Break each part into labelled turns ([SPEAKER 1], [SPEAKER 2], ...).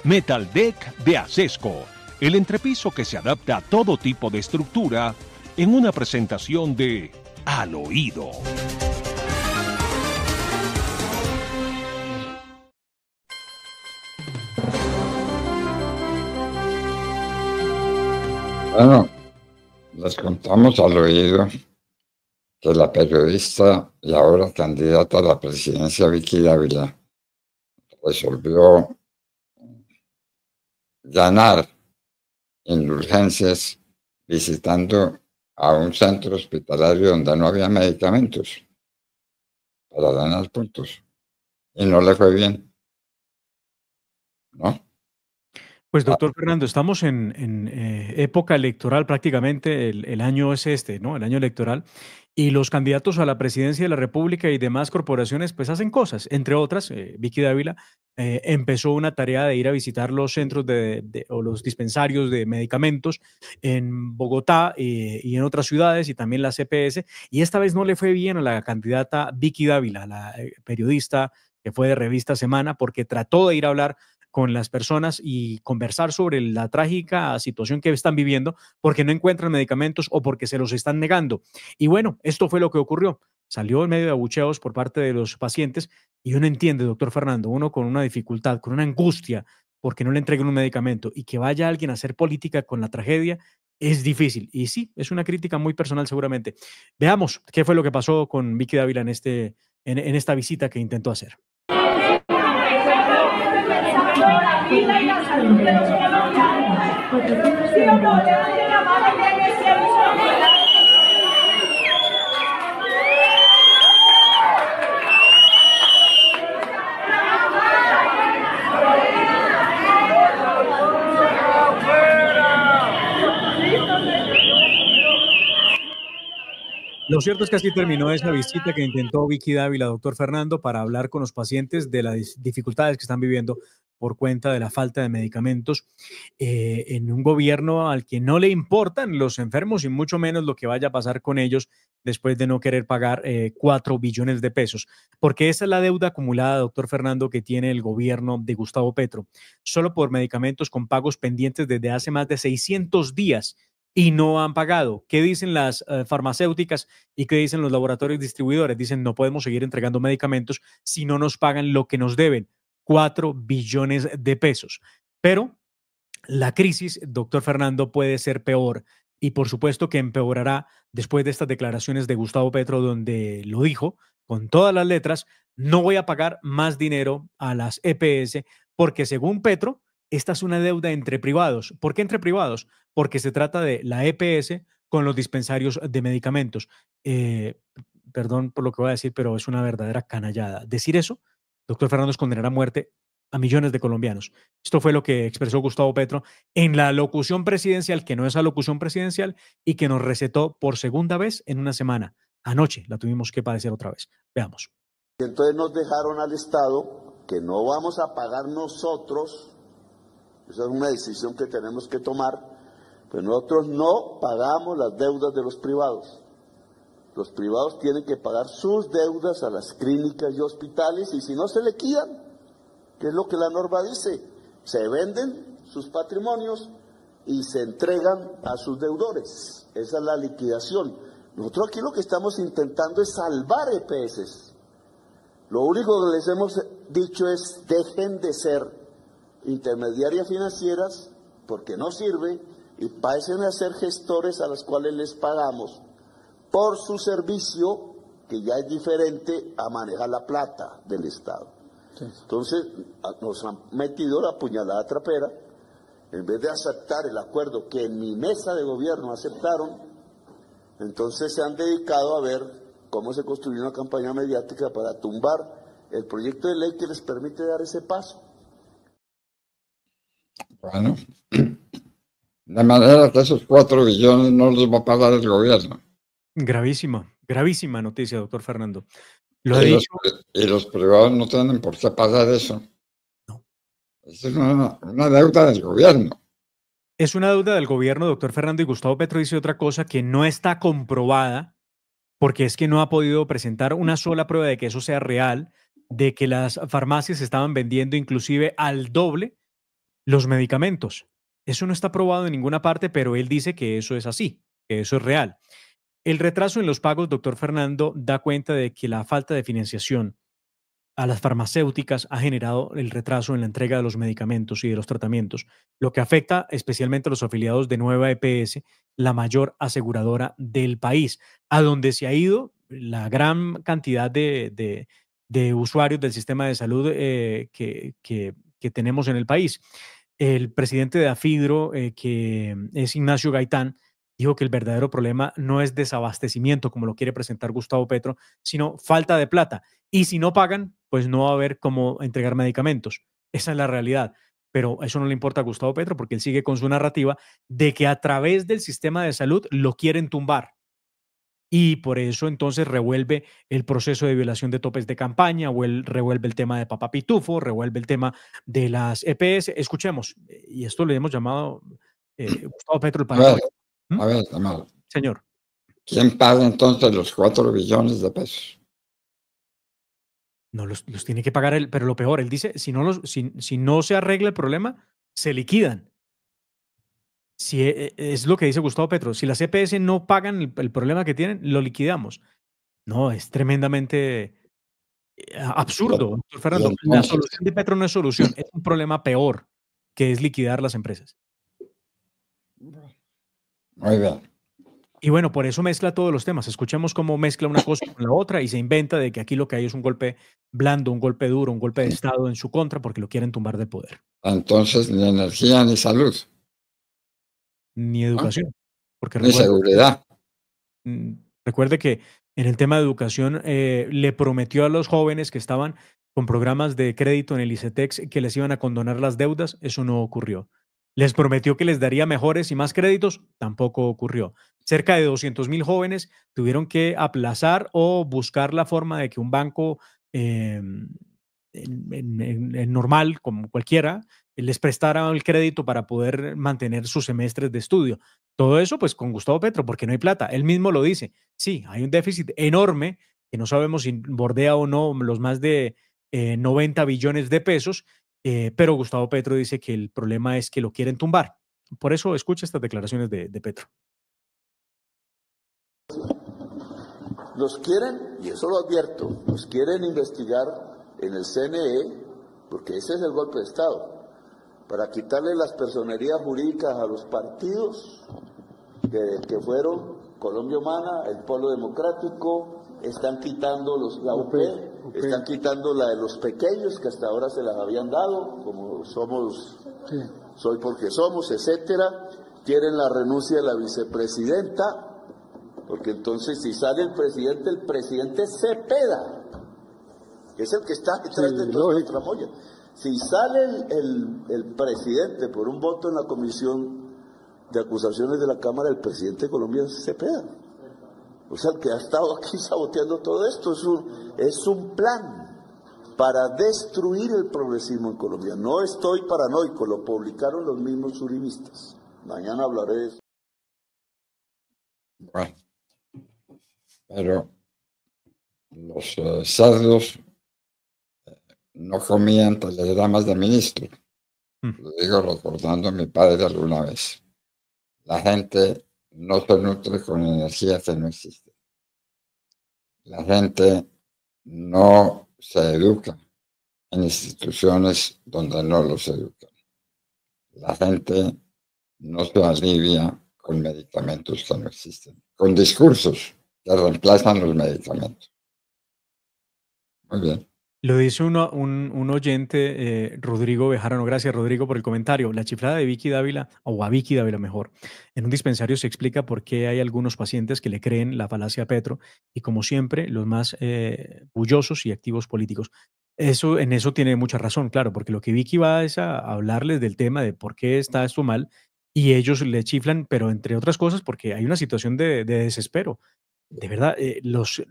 [SPEAKER 1] Metal Deck de Acesco, el entrepiso que se adapta a todo tipo de estructura en una presentación de Al Oído.
[SPEAKER 2] Bueno, les contamos al oído que la periodista y ahora candidata a la presidencia Vicky Dávila resolvió ganar indulgencias visitando a un centro hospitalario donde no había medicamentos para ganar puntos. Y no le fue bien, ¿no?
[SPEAKER 3] Pues doctor Fernando, estamos en época electoral prácticamente, el año es este, ¿no? El año electoral, y los candidatos a la presidencia de la República y demás corporaciones pues hacen cosas, entre otras, Vicky Dávila empezó una tarea de ir a visitar los centros o los dispensarios de medicamentos en Bogotá y en otras ciudades y también la CPS, y esta vez no le fue bien a la candidata Vicky Dávila, la periodista que fue de Revista Semana, porque trató de ir a hablar con las personas y conversar sobre la trágica situación que están viviendo porque no encuentran medicamentos o porque se los están negando. Y bueno, esto fue lo que ocurrió. Salió en medio de abucheos por parte de los pacientes y uno entiende, doctor Fernando, uno con una dificultad, con una angustia porque no le entreguen un medicamento y que vaya alguien a hacer política con la tragedia es difícil. Y sí, es una crítica muy personal seguramente. Veamos qué fue lo que pasó con Vicky Dávila en esta visita que intentó hacer.
[SPEAKER 4] La vida y la salud de los colombianos. ¿Sí o no? Levanten la mano que hay que ser
[SPEAKER 3] Lo cierto es que así terminó esa visita que intentó Vicky Dávila, doctor Fernando, para hablar con los pacientes de las dificultades que están viviendo por cuenta de la falta de medicamentos en un gobierno al que no le importan los enfermos y mucho menos lo que vaya a pasar con ellos después de no querer pagar 4 billones de pesos. Porque esa es la deuda acumulada, doctor Fernando, que tiene el gobierno de Gustavo Petro, solo por medicamentos con pagos pendientes desde hace más de 600 días. Y no han pagado. ¿Qué dicen las farmacéuticas y qué dicen los laboratorios distribuidores? Dicen no podemos seguir entregando medicamentos si no nos pagan lo que nos deben, 4 billones de pesos. Pero la crisis, doctor Fernando, puede ser peor y por supuesto que empeorará después de estas declaraciones de Gustavo Petro donde lo dijo con todas las letras, no voy a pagar más dinero a las EPS porque según Petro, esta es una deuda entre privados. ¿Por qué entre privados? Porque se trata de la EPS con los dispensarios de medicamentos. Perdón por lo que voy a decir, pero es una verdadera canallada. Decir eso, doctor Fernando, es condenar a muerte a millones de colombianos. Esto fue lo que expresó Gustavo Petro en la locución presidencial, que no es la locución presidencial, y que nos recetó por segunda vez en una semana. Anoche la tuvimos que padecer otra vez. Veamos.
[SPEAKER 5] Entonces nos dejaron al Estado que no vamos a pagar nosotros. Esa es una decisión que tenemos que tomar, pues nosotros no pagamos las deudas de los privados. Los privados tienen que pagar sus deudas a las clínicas y hospitales y si no se liquidan, que es lo que la norma dice, se venden sus patrimonios y se entregan a sus deudores. Esa es la liquidación. Nosotros aquí lo que estamos intentando es salvar EPS. Lo único que les hemos dicho es dejen de ser intermediarias financieras porque no sirve y pasen a ser gestores a los cuales les pagamos por su servicio que ya es diferente a manejar la plata del Estado. Sí. Entonces nos han metido la puñalada trapera en vez de aceptar el acuerdo que en mi mesa de gobierno aceptaron, entonces se han dedicado a ver cómo se construye una campaña mediática para tumbar el proyecto de ley que les permite dar ese paso.
[SPEAKER 2] Bueno, de manera que esos 4 billones no los va a pagar el gobierno.
[SPEAKER 3] Gravísima, gravísima noticia, doctor Fernando.
[SPEAKER 2] Y los privados no tienen por qué pagar eso.
[SPEAKER 3] No.
[SPEAKER 2] Es una deuda del gobierno.
[SPEAKER 3] Es una deuda del gobierno, doctor Fernando, y Gustavo Petro dice otra cosa que no está comprobada, porque es que no ha podido presentar una sola prueba de que eso sea real, de que las farmacias estaban vendiendo inclusive al doble los medicamentos. Eso no está probado en ninguna parte, pero él dice que eso es así, que eso es real. El retraso en los pagos, doctor Fernando, da cuenta de que la falta de financiación a las farmacéuticas ha generado el retraso en la entrega de los medicamentos y de los tratamientos, lo que afecta especialmente a los afiliados de Nueva EPS, la mayor aseguradora del país, a donde se ha ido la gran cantidad de usuarios del sistema de salud que tenemos en el país. El presidente de AFIDRO, que es Ignacio Gaitán, dijo que el verdadero problema no es desabastecimiento, como lo quiere presentar Gustavo Petro, sino falta de plata. Y si no pagan, pues no va a haber cómo entregar medicamentos. Esa es la realidad. Pero eso no le importa a Gustavo Petro porque él sigue con su narrativa de que a través del sistema de salud lo quieren tumbar. Y por eso entonces revuelve el proceso de violación de topes de campaña, o él revuelve el tema de Papá Pitufo, revuelve el tema de las EPS. Escuchemos, y esto le hemos llamado Gustavo Petro el paranoico.
[SPEAKER 2] A ver, Amado.
[SPEAKER 3] Señor.
[SPEAKER 2] ¿Quién paga entonces los 4 billones de pesos?
[SPEAKER 3] No, los tiene que pagar él, pero lo peor, él dice, si no se arregla el problema, se liquidan. Si es lo que dice Gustavo Petro, si las EPS no pagan el problema que tienen, lo liquidamos. No, es tremendamente absurdo, doctor Fernando. La solución de Petro no es solución, es un problema peor, que es liquidar las empresas.
[SPEAKER 2] Muy bien.
[SPEAKER 3] Y bueno, por eso mezcla todos los temas. Escuchemos cómo mezcla una cosa con la otra y se inventa de que aquí lo que hay es un golpe blando, un golpe duro, un golpe de Estado en su contra porque lo quieren tumbar de poder.
[SPEAKER 2] Entonces, ni energía ni salud.
[SPEAKER 3] Ni educación. Porque
[SPEAKER 2] ni seguridad.
[SPEAKER 3] Recuerde que en el tema de educación le prometió a los jóvenes que estaban con programas de crédito en el ICETEX que les iban a condonar las deudas. Eso no ocurrió. Les prometió que les daría mejores y más créditos, tampoco ocurrió. Cerca de 200,000 jóvenes tuvieron que aplazar o buscar la forma de que un banco normal, como cualquiera, les prestara el crédito para poder mantener sus semestres de estudio. Todo eso pues con Gustavo Petro, porque no hay plata. Él mismo lo dice. Sí, hay un déficit enorme, que no sabemos si bordea o no los más de 90 billones de pesos, pero Gustavo Petro dice que el problema es que lo quieren tumbar. Por eso escucha estas declaraciones de Petro.
[SPEAKER 5] Nos quieren, y eso lo advierto, nos quieren investigar en el CNE, porque ese es el golpe de Estado, para quitarle las personerías jurídicas a los partidos que fueron Colombia Humana, el Polo Democrático, están quitando la UP, están quitando la de los pequeños que hasta ahora se las habían dado, como somos, soy porque somos, etcétera. Quieren la renuncia de la vicepresidenta, porque entonces si sale el presidente Cepeda, que es el que está detrás de toda esta tramoya. Si sale el presidente por un voto en la comisión de acusaciones de la Cámara, el presidente de Colombia es Cepeda. O sea, el que ha estado aquí saboteando todo esto es un plan para destruir el progresismo en Colombia. No estoy paranoico, lo publicaron los mismos uribistas. Mañana hablaré de eso.
[SPEAKER 2] Bueno, pero los cerdos no comían telegramas de ministro. Lo digo recordando a mi padre alguna vez. La gente no se nutre con energía que no existe. La gente no se educa en instituciones donde no los educan. La gente no se alivia con medicamentos que no existen, con discursos que reemplazan los medicamentos. Muy bien.
[SPEAKER 3] Lo dice un oyente, Rodrigo Bejarano. Gracias, Rodrigo, por el comentario. La chiflada de Vicky Dávila, o a Vicky Dávila mejor, en un dispensario se explica por qué hay algunos pacientes que le creen la falacia a Petro y, como siempre, los más bullosos y activos políticos. En eso tiene mucha razón, claro, porque lo que Vicky va es a hablarles del tema de por qué está esto mal y ellos le chiflan, pero entre otras cosas porque hay una situación de desespero. De verdad,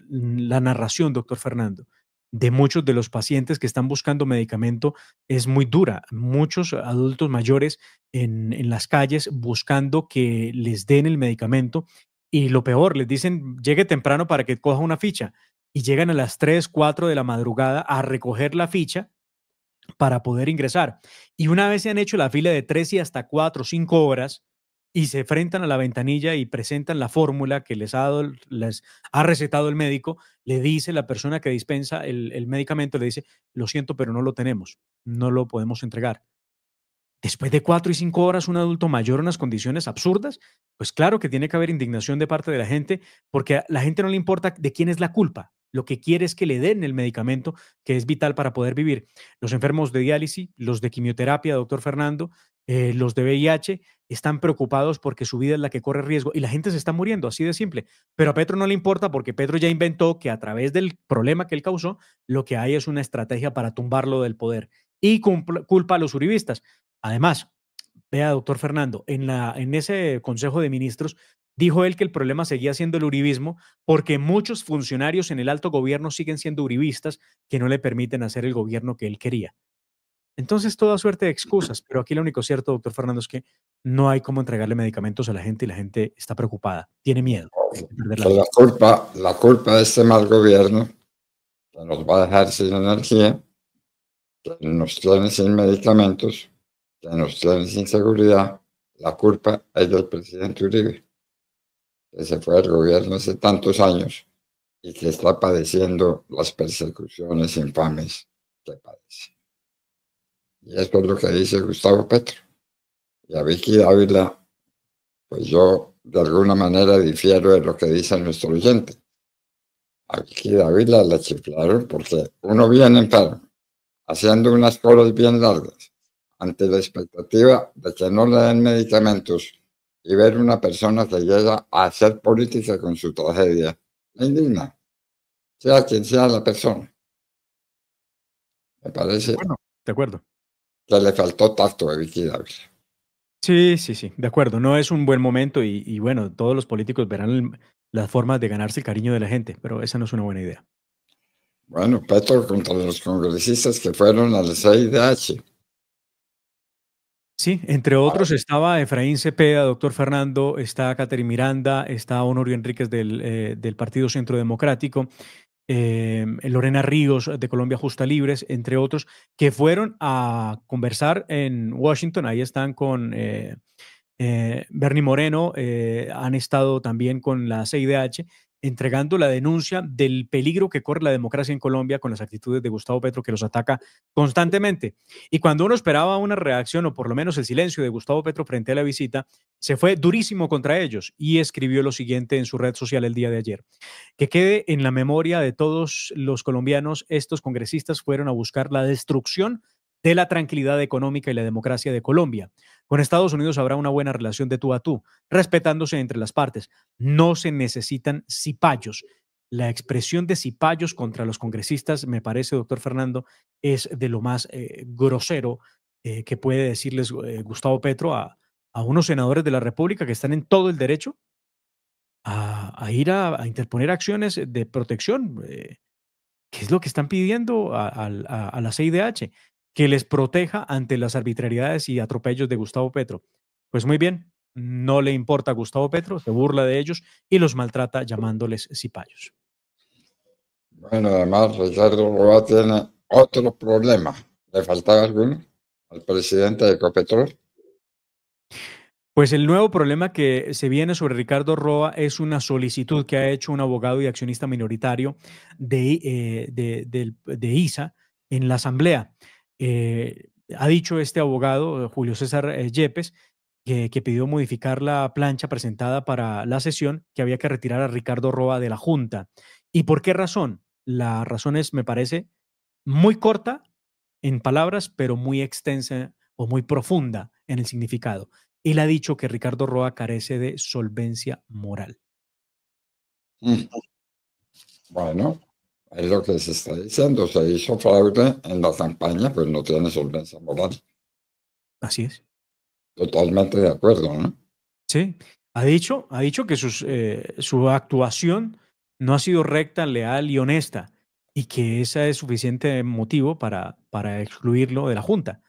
[SPEAKER 3] la narración, doctor Fernando, de muchos de los pacientes que están buscando medicamento es muy dura. Muchos adultos mayores en las calles buscando que les den el medicamento y lo peor, les dicen llegue temprano para que coja una ficha. y llegan a las 3, 4 de la madrugada a recoger la ficha para poder ingresar. Y una vez se han hecho la fila de 3 y hasta 4 o 5 horas y se enfrentan a la ventanilla y presentan la fórmula que les ha recetado el médico, le dice la persona que dispensa el medicamento, le dice, lo siento, pero no lo tenemos, no lo podemos entregar. Después de 4 y 5 horas, un adulto mayor en unas condiciones absurdas, pues claro que tiene que haber indignación de parte de la gente, porque a la gente no le importa de quién es la culpa. Lo que quiere es que le den el medicamento que es vital para poder vivir. Los enfermos de diálisis, los de quimioterapia, doctor Fernando, los de VIH, están preocupados porque su vida es la que corre riesgo y la gente se está muriendo, así de simple. Pero a Petro no le importa porque Petro ya inventó que a través del problema que él causó, lo que hay es una estrategia para tumbarlo del poder y culpa a los uribistas. Además, vea, doctor Fernando, en ese Consejo de Ministros dijo él que el problema seguía siendo el uribismo porque muchos funcionarios en el alto gobierno siguen siendo uribistas que no le permiten hacer el gobierno que él quería. Entonces, toda suerte de excusas, pero aquí lo único cierto, doctor Fernando, es que no hay cómo entregarle medicamentos a la gente y la gente está preocupada, tiene miedo de perder la
[SPEAKER 2] Que
[SPEAKER 3] vida.
[SPEAKER 2] la culpa de este mal gobierno que nos va a dejar sin energía, que nos tiene sin medicamentos, que nos tiene sin seguridad, la culpa es del presidente Uribe, que se fue del gobierno hace tantos años y que está padeciendo las persecuciones infames que padece. Y eso es lo que dice Gustavo Petro. Y a Vicky Dávila, pues yo de alguna manera difiero de lo que dice nuestro oyente. A Vicky Dávila la chiflaron porque uno viene enfermo, haciendo unas colas bien largas, ante la expectativa de que no le den medicamentos y ver una persona que llega a hacer política con su tragedia, me indigna, sea quien sea la persona. Me parece
[SPEAKER 3] Bueno, de acuerdo.
[SPEAKER 2] que le faltó tacto a Vicky Dávila.
[SPEAKER 3] Sí, sí, sí, de acuerdo. No es un buen momento y bueno, todos los políticos verán las formas de ganarse el cariño de la gente, pero esa no es una buena idea.
[SPEAKER 2] Bueno, Petro contra los congresistas que fueron al CIDH.
[SPEAKER 3] Sí, entre otros estaba Efraín Cepeda, doctor Fernando, está Catherine Miranda, está Honorio Enríquez del Partido Centro Democrático, Lorena Ríos de Colombia Justa Libres, entre otros, que fueron a conversar en Washington. Ahí están con Bernie Moreno, han estado también con la CIDH entregando la denuncia del peligro que corre la democracia en Colombia con las actitudes de Gustavo Petro, que los ataca constantemente. Y cuando uno esperaba una reacción o por lo menos el silencio de Gustavo Petro frente a la visita, se fue durísimo contra ellos y escribió lo siguiente en su red social el día de ayer: que quede en la memoria de todos los colombianos, estos congresistas fueron a buscar la destrucción de la tranquilidad económica y la democracia de Colombia. Con Estados Unidos habrá una buena relación de tú a tú, respetándose entre las partes. No se necesitan cipayos. La expresión de cipayos contra los congresistas, me parece, doctor Fernando, es de lo más grosero que puede decirles Gustavo Petro a unos senadores de la República que están en todo el derecho a ir a interponer acciones de protección, que es lo que están pidiendo a la CIDH, que les proteja ante las arbitrariedades y atropellos de Gustavo Petro. Pues muy bien, no le importa a Gustavo Petro, se burla de ellos y los maltrata llamándoles cipayos.
[SPEAKER 2] Bueno, además Ricardo Roa tiene otro problema. ¿Le faltaba alguno al presidente de Ecopetrol?
[SPEAKER 3] Pues el nuevo problema que se viene sobre Ricardo Roa es una solicitud que ha hecho un abogado y accionista minoritario de ISA en la Asamblea. Ha dicho este abogado, Julio César Yepes, que pidió modificar la plancha presentada para la sesión, que había que retirar a Ricardo Roa de la Junta. ¿Y por qué razón? La razón es, me parece, muy corta en palabras, pero muy extensa o muy profunda en el significado. Él ha dicho que Ricardo Roa carece de solvencia moral.
[SPEAKER 2] Bueno, es lo que se está diciendo. Se hizo fraude en la campaña, pues no tiene solvencia moral.
[SPEAKER 3] Así es.
[SPEAKER 2] Totalmente de acuerdo, ¿no?
[SPEAKER 3] Sí, ha dicho que su actuación no ha sido recta, leal y honesta y que ese es suficiente motivo para excluirlo de la Junta.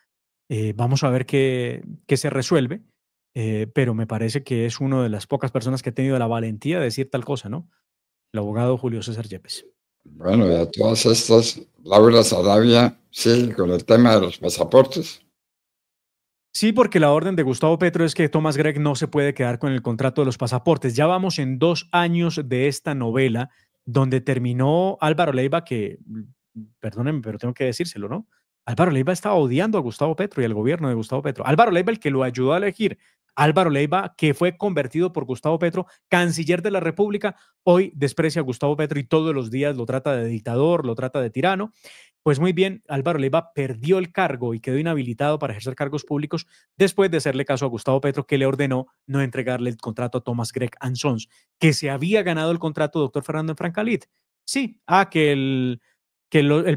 [SPEAKER 3] Vamos a ver qué se resuelve, pero me parece que es una de las pocas personas que ha tenido la valentía de decir tal cosa, ¿no? El abogado Julio César Yepes.
[SPEAKER 2] Bueno, y a todas estas, Laura Sarabia sigue con el tema de los pasaportes.
[SPEAKER 3] Sí, porque la orden de Gustavo Petro es que Thomas Gregg no se puede quedar con el contrato de los pasaportes. Ya vamos en 2 años de esta novela donde terminó Álvaro Leiva, que, perdónenme, pero tengo que decírselo, ¿no? Álvaro Leiva estaba odiando a Gustavo Petro y al gobierno de Gustavo Petro. Álvaro Leiva, el que lo ayudó a elegir. Álvaro Leiva, que fue convertido por Gustavo Petro, canciller de la República, hoy desprecia a Gustavo Petro y todos los días lo trata de dictador, lo trata de tirano. Pues muy bien, Álvaro Leiva perdió el cargo y quedó inhabilitado para ejercer cargos públicos después de hacerle caso a Gustavo Petro, que le ordenó no entregarle el contrato a Thomas Gregg Sons, que se había ganado el contrato doctor Fernando en Francalit. Sí, el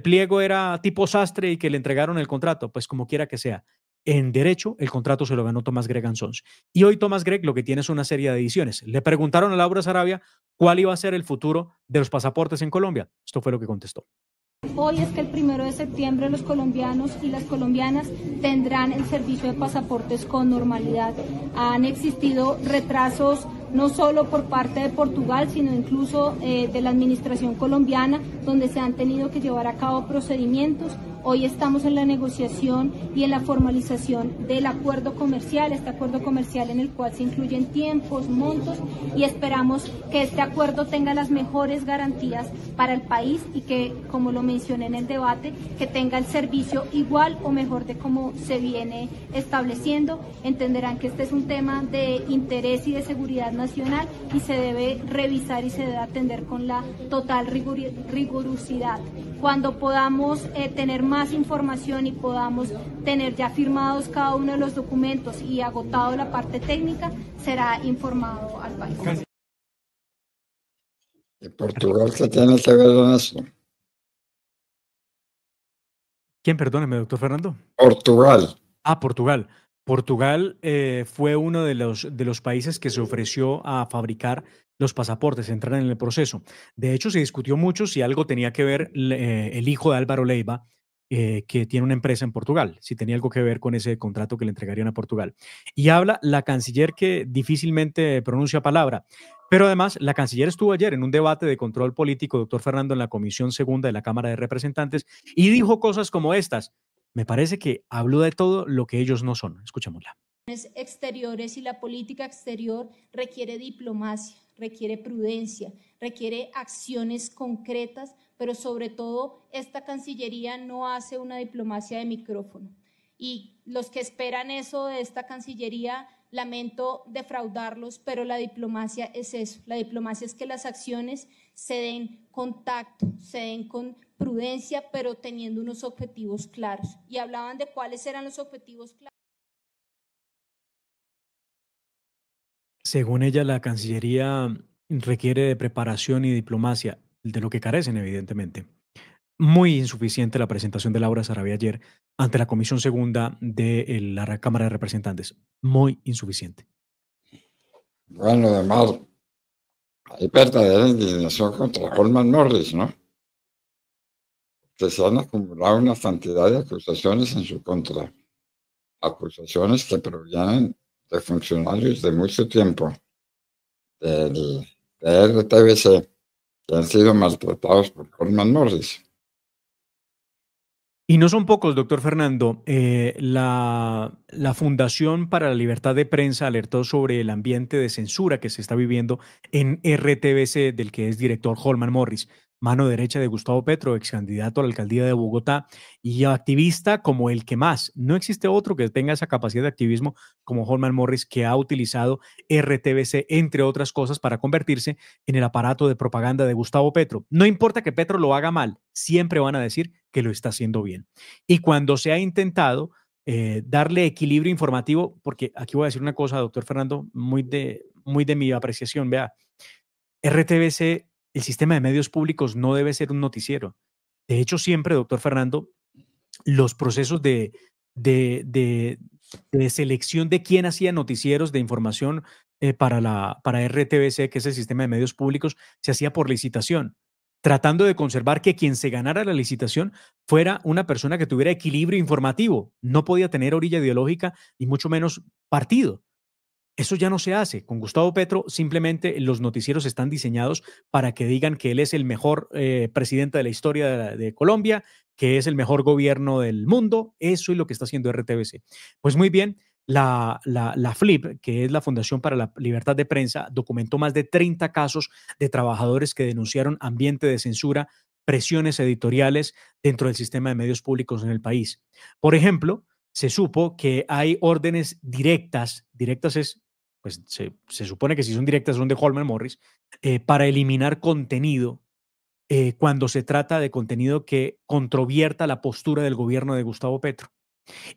[SPEAKER 3] pliego era tipo sastre y que le entregaron el contrato, pues como quiera que sea. En derecho, el contrato se lo ganó Thomas Gregg Sons. Y hoy Thomas Gregg lo que tiene es una serie de ediciones. Le preguntaron a Laura Sarabia cuál iba a ser el futuro de los pasaportes en Colombia. Esto fue lo que contestó.
[SPEAKER 6] Hoy es que el 1 de septiembre los colombianos y las colombianas tendrán el servicio de pasaportes con normalidad. Han existido retrasos no solo por parte de Portugal, sino incluso de la administración colombiana, donde se han tenido que llevar a cabo procedimientos. Hoy estamos en la negociación y en la formalización del acuerdo comercial, este acuerdo comercial en el cual se incluyen tiempos, montos, y esperamos que este acuerdo tenga las mejores garantías para el país y que, como lo mencioné en el debate, que tenga el servicio igual o mejor de como se viene estableciendo. Entenderán que este es un tema de interés y de seguridad nacional y se debe revisar y se debe atender con la total rigurosidad. Cuando podamos tener más información y podamos tener ya firmados cada uno de los documentos y agotado la parte técnica, será informado al país.
[SPEAKER 2] ¿Y Portugal qué tiene que ver en eso?
[SPEAKER 3] ¿Quién? Perdóneme, doctor Fernando.
[SPEAKER 2] Portugal.
[SPEAKER 3] Portugal. Portugal fue uno de los países que se ofreció a fabricar los pasaportes, entrar en el proceso. De hecho, se discutió mucho si algo tenía que ver el hijo de Álvaro Leiva, que tiene una empresa en Portugal, si tenía algo que ver con ese contrato que le entregarían a Portugal. Y habla la canciller que difícilmente pronuncia palabra. Pero además, la canciller estuvo ayer en un debate de control político, doctor Fernando, en la Comisión Segunda de la Cámara de Representantes, y dijo cosas como estas. Me parece que habló de todo lo que ellos no son. Escuchémosla.
[SPEAKER 6] Exteriores y la política exterior requiere diplomacia, requiere prudencia, requiere acciones concretas, pero sobre todo esta Cancillería no hace una diplomacia de micrófono. Y los que esperan eso de esta Cancillería, lamento defraudarlos, pero la diplomacia es eso. La diplomacia es que las acciones se den con tacto, se den con prudencia, pero teniendo unos objetivos claros. Y hablaban de cuáles eran los objetivos claros.
[SPEAKER 3] Según ella, la Cancillería requiere de preparación y diplomacia, de lo que carecen, evidentemente. Muy insuficiente la presentación de Laura Sarabia ayer ante la Comisión Segunda de la Cámara de Representantes. Muy insuficiente.
[SPEAKER 2] Bueno, además, hay verdadera indignación contra Holman Morris, ¿no? Que se han acumulado una cantidad de acusaciones en su contra. Acusaciones que provienen de funcionarios de mucho tiempo, de RTBC, que han sido maltratados por Holman Morris.
[SPEAKER 3] Y no son pocos, doctor Fernando. La Fundación para la Libertad de Prensa alertó sobre el ambiente de censura que se está viviendo en RTBC, del que es director Holman Morris, mano derecha de Gustavo Petro, ex candidato a la alcaldía de Bogotá y activista como el que más. No existe otro que tenga esa capacidad de activismo como Holman Morris, que ha utilizado RTBC, entre otras cosas, para convertirse en el aparato de propaganda de Gustavo Petro. No importa que Petro lo haga mal, siempre van a decir que lo está haciendo bien. Y cuando se ha intentado darle equilibrio informativo, porque aquí voy a decir una cosa, doctor Fernando, muy de mi apreciación, vea, RTBC, el sistema de medios públicos no debe ser un noticiero. De hecho, siempre, doctor Fernando, los procesos de selección de quién hacía noticieros de información para RTBC, que es el sistema de medios públicos, se hacía por licitación, tratando de conservar que quien se ganara la licitación fuera una persona que tuviera equilibrio informativo. No podía tener orilla ideológica y mucho menos partido. Eso ya no se hace. Con Gustavo Petro simplemente los noticieros están diseñados para que digan que él es el mejor presidente de la historia de Colombia, que es el mejor gobierno del mundo. Eso es lo que está haciendo RTBC. Pues muy bien, la FLIP, que es la Fundación para la Libertad de Prensa, documentó más de 30 casos de trabajadores que denunciaron ambiente de censura, presiones editoriales dentro del sistema de medios públicos en el país. Por ejemplo, se supo que hay órdenes directas es, pues se supone que si son directas son de Holman Morris, para eliminar contenido cuando se trata de contenido que controvierta la postura del gobierno de Gustavo Petro.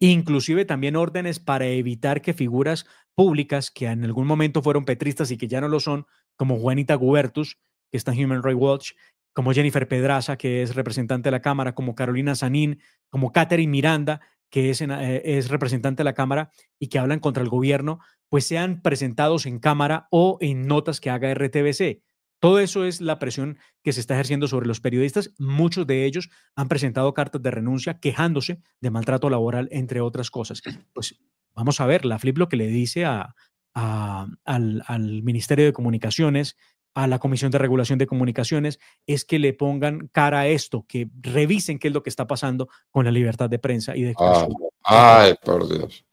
[SPEAKER 3] Inclusive también órdenes para evitar que figuras públicas que en algún momento fueron petristas y que ya no lo son, como Juanita Gubertus, que está en Human Rights Watch, como Jennifer Pedraza, que es representante de la Cámara, como Carolina Sanín, como Catherine Miranda, que es representante de la Cámara y que hablan contra el gobierno, pues sean presentados en Cámara o en notas que haga RTBC. Todo eso es la presión que se está ejerciendo sobre los periodistas. Muchos de ellos han presentado cartas de renuncia quejándose de maltrato laboral, entre otras cosas. Pues vamos a ver, la FLIP lo que le dice al Ministerio de Comunicaciones, a la Comisión de Regulación de Comunicaciones, es que le pongan cara a esto, que revisen qué es lo que está pasando con la libertad de prensa y de expresión.
[SPEAKER 2] Ay, por Dios.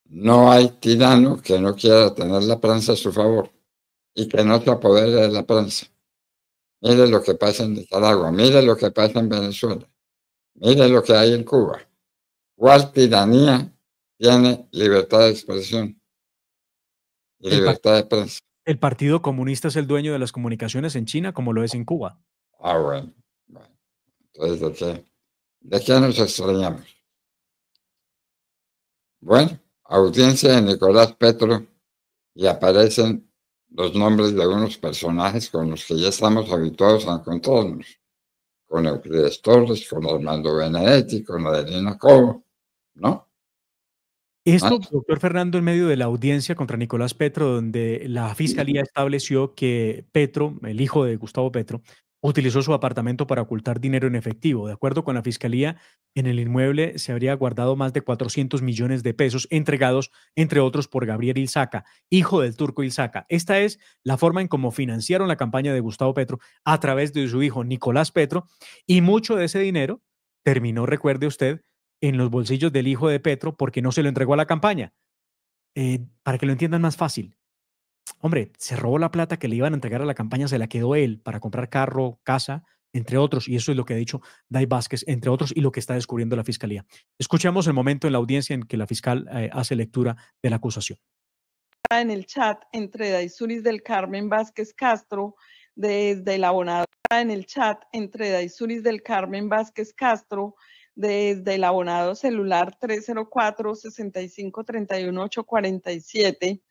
[SPEAKER 2] No hay tirano que no quiera tener la prensa a su favor y que no se apodere de la prensa. Mire lo que pasa en Nicaragua, mire lo que pasa en Venezuela, mire lo que hay en Cuba. ¿Cuál tiranía tiene libertad de expresión y libertad de prensa?
[SPEAKER 3] El Partido Comunista es el dueño de las comunicaciones en China, como lo es en Cuba.
[SPEAKER 2] Ah, bueno. Entonces, ¿de qué nos extrañamos? Bueno, audiencia de Nicolás Petro y aparecen los nombres de unos personajes con los que ya estamos habituados a encontrarnos. Con Euclides Torres, con Armando Benedetti, con Adelina Cobo, ¿no?
[SPEAKER 3] Esto, doctor Fernando, en medio de la audiencia contra Nicolás Petro, donde la fiscalía estableció que Petro, el hijo de Gustavo Petro, utilizó su apartamento para ocultar dinero en efectivo. De acuerdo con la fiscalía, en el inmueble se habría guardado más de 400 millones de pesos entregados, entre otros, por Gabriel Ilzaca, hijo del turco Ilzaca. Esta es la forma en cómo financiaron la campaña de Gustavo Petro a través de su hijo Nicolás Petro, y mucho de ese dinero terminó, recuerde usted, en los bolsillos del hijo de Petro porque no se lo entregó a la campaña. Para que lo entiendan más fácil. Hombre, se robó la plata que le iban a entregar a la campaña, se la quedó él para comprar carro, casa, entre otros, y eso es lo que ha dicho Day Vázquez, entre otros, y lo que está descubriendo la fiscalía. Escuchamos el momento en la audiencia en que la fiscal hace lectura de la acusación.
[SPEAKER 7] En el chat entre Daysuris del Carmen Vázquez Castro, desde el abonado, en el chat entre Daysuris del Carmen Vázquez Castro, desde el abonado celular 304-6531-847,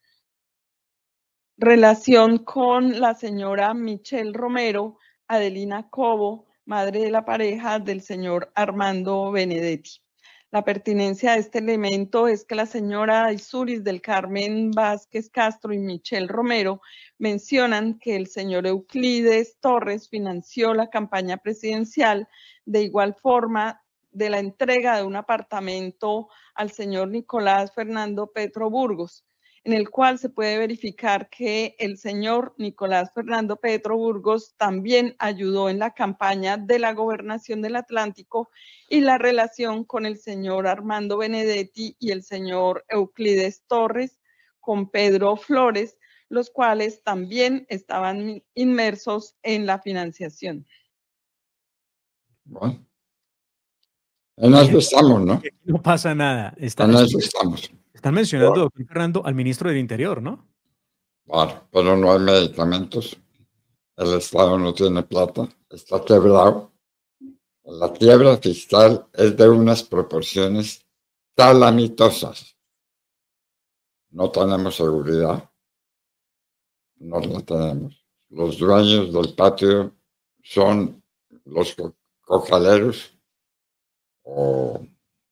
[SPEAKER 7] relación con la señora Michelle Romero, Adelina Cobo, madre de la pareja del señor Armando Benedetti. La pertinencia de este elemento es que la señora Daysuris del Carmen Vázquez Castro y Michelle Romero mencionan que el señor Euclides Torres financió la campaña presidencial, de igual forma de la entrega de un apartamento al señor Nicolás Fernando Petro Burgos, en el cual se puede verificar que el señor Nicolás Fernando Petro Burgos también ayudó en la campaña de la gobernación del Atlántico, y la relación con el señor Armando Benedetti y el señor Euclides Torres con Pedro Flores, los cuales también estaban inmersos en la financiación.
[SPEAKER 2] Bueno. En eso estamos, ¿no?
[SPEAKER 3] No pasa nada.
[SPEAKER 2] En eso estamos.
[SPEAKER 3] Están mencionando, doctor Fernando, al ministro del Interior, ¿no?
[SPEAKER 2] Claro, pero no hay medicamentos. El Estado no tiene plata, está quebrado. La quiebra fiscal es de unas proporciones calamitosas. No tenemos seguridad. No la tenemos. Los dueños del patio son los cocaleros o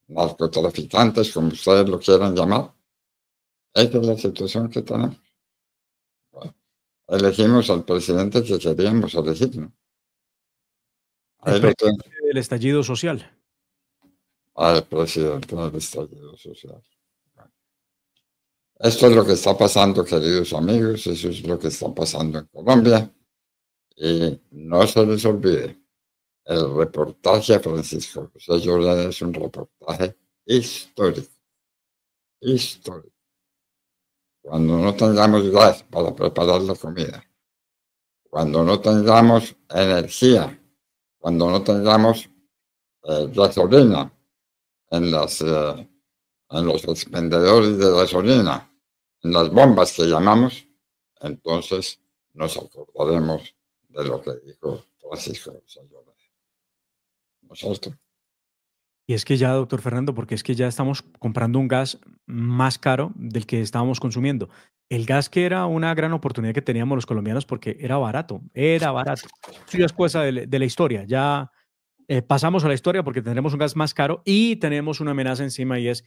[SPEAKER 2] narcotraficantes, como ustedes lo quieran llamar. Esta es la situación que tenemos. Bueno, elegimos al presidente que queríamos elegir, ¿no?
[SPEAKER 3] El presidente del estallido social.
[SPEAKER 2] Al presidente del estallido social. Bueno. Esto es lo que está pasando, queridos amigos, eso es lo que está pasando en Colombia. Y no se les olvide, el reportaje a Francisco José Lloreda es un reportaje histórico. Histórico. Cuando no tengamos gas para preparar la comida, cuando no tengamos energía, cuando no tengamos gasolina en los expendedores de gasolina, en las bombas que llamamos, entonces nos acordaremos de lo que dijo Francisco José Lloreda. ¿No es cierto?
[SPEAKER 3] Y es que ya, doctor Fernando, porque es que ya estamos comprando un gas más caro del que estábamos consumiendo. El gas que era una gran oportunidad que teníamos los colombianos porque era barato, era barato. Eso ya es cosa de la historia. Ya pasamos a la historia porque tendremos un gas más caro y tenemos una amenaza encima y es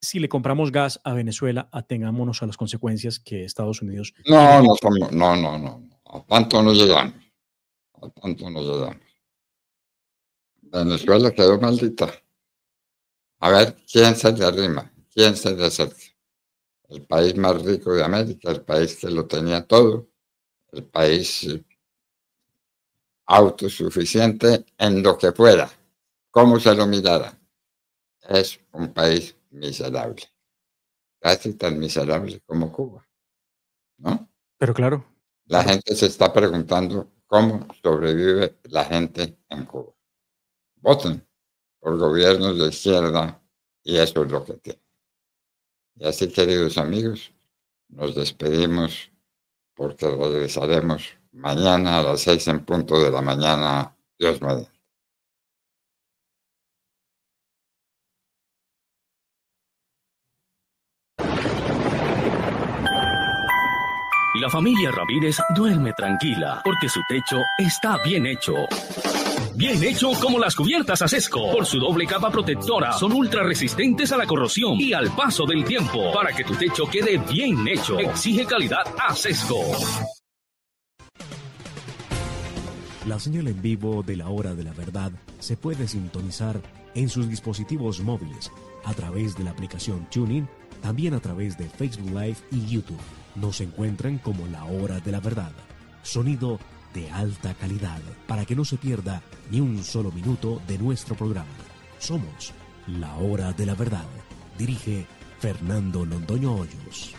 [SPEAKER 3] si le compramos gas a Venezuela, atengámonos a las consecuencias que Estados Unidos...
[SPEAKER 2] No. A tanto no llegamos. A tanto no llegamos. Venezuela quedó maldita. A ver, ¿quién se le arrima? ¿Quién se le acerca? El país más rico de América, el país que lo tenía todo, el país autosuficiente en lo que fuera, como se lo mirara. Es un país miserable, casi tan miserable como Cuba, ¿no?
[SPEAKER 3] Pero claro.
[SPEAKER 2] La gente se está preguntando cómo sobrevive la gente en Cuba. Voten por gobiernos de izquierda y eso es lo que tienen. Y así, queridos amigos, nos despedimos porque regresaremos mañana a las 6 en punto de la mañana. Dios mediante.
[SPEAKER 8] La familia Ramírez duerme tranquila porque su techo está bien hecho. Bien hecho como las cubiertas Acesco. Por su doble capa protectora, son ultra resistentes a la corrosión y al paso del tiempo. Para que tu techo quede bien hecho, exige calidad Acesco.
[SPEAKER 9] La señal en vivo de la Hora de la Verdad se puede sintonizar en sus dispositivos móviles a través de la aplicación TuneIn, también a través de Facebook Live y YouTube. Nos encuentran como La Hora de la Verdad. Sonido de alta calidad para que no se pierda ni un solo minuto de nuestro programa. Somos La Hora de la Verdad. Dirige Fernando Londoño Hoyos.